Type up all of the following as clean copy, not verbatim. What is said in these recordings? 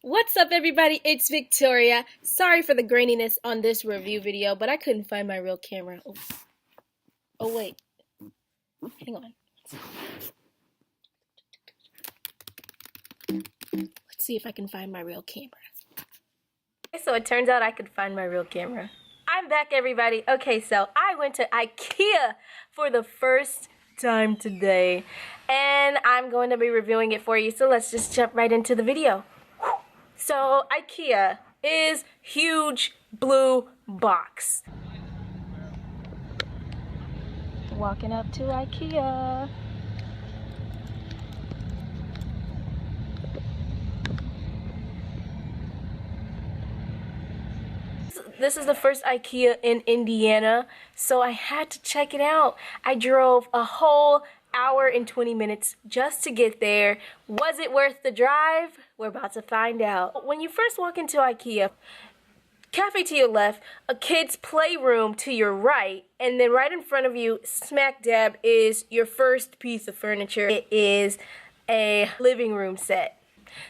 What's up, everybody? It's Victoria. Sorry for the graininess on this review video, but I couldn't find my real camera. Oh wait. Hang on. Let's see if I can find my real camera. Okay, so it turns out I could find my real camera. I'm back, everybody. Okay, so I went to Ikea for the first time today, and I'm going to be reviewing it for you, so let's just jump right into the video. So Ikea is huge blue box. Walking up to Ikea. This is the first Ikea in Indiana, so I had to check it out. I drove a whole hour and 20 minutes just to get there. Was it worth the drive? We're about to find out. When you first walk into Ikea, cafe to your left, a kid's playroom to your right, and then right in front of you, smack dab, is your first piece of furniture. It is a living room set.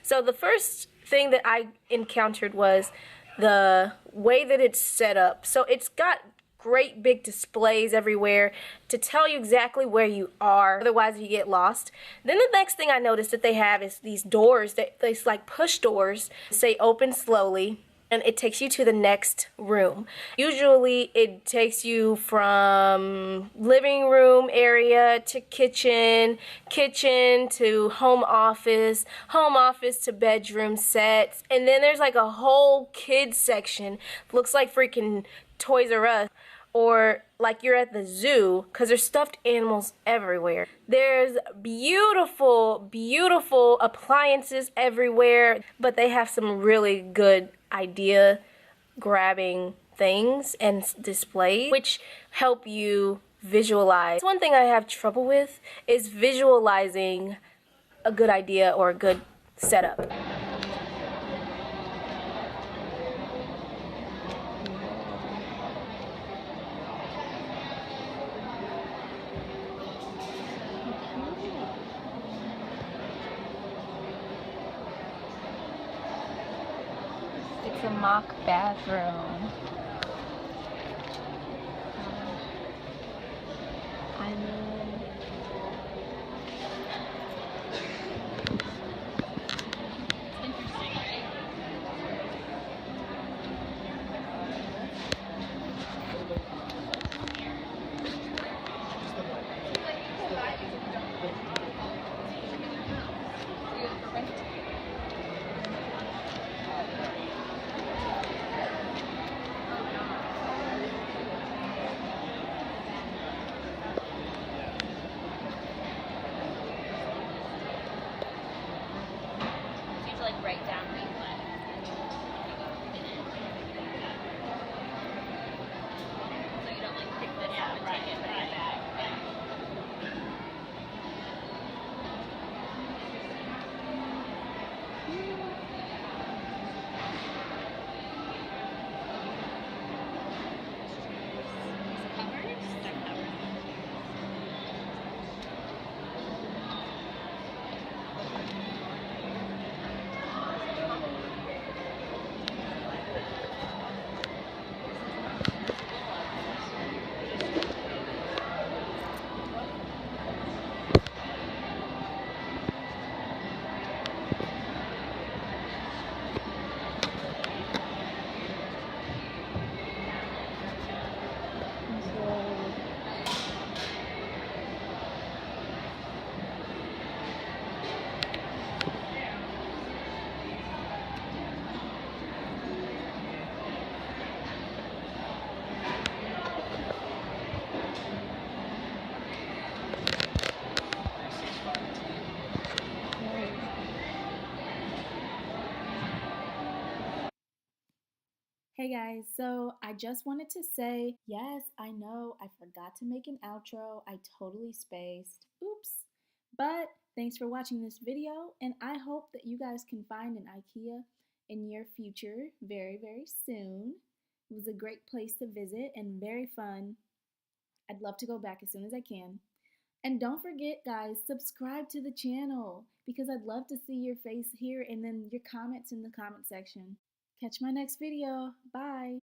So the first thing that I encountered was the way that it's set up. So it's got great big displays everywhere to tell you exactly where you are, otherwise you get lost. Then the next thing I noticed that they have is these doors, it's like push doors, say open slowly, and it takes you to the next room. Usually it takes you from living room area to kitchen, kitchen to home office to bedroom sets, and then there's like a whole kids section. Looks like freaking Toys R Us, or like you're at the zoo, because there's stuffed animals everywhere. There's beautiful, beautiful appliances everywhere, but they have some really good idea grabbing things and displays which help you visualize. One thing I have trouble with is visualizing a good idea or a good setup. It's a mock bathroom. Write down what you want. So you don't like pick this up and take it right back. Hey guys, so I just wanted to say, yes, I know I forgot to make an outro. I totally spaced. Oops. But thanks for watching this video, and I hope that you guys can find an IKEA in your future very, very soon. It was a great place to visit and very fun. I'd love to go back as soon as I can. And don't forget, guys, subscribe to the channel because I'd love to see your face here and then your comments in the comment section. Catch my next video. Bye.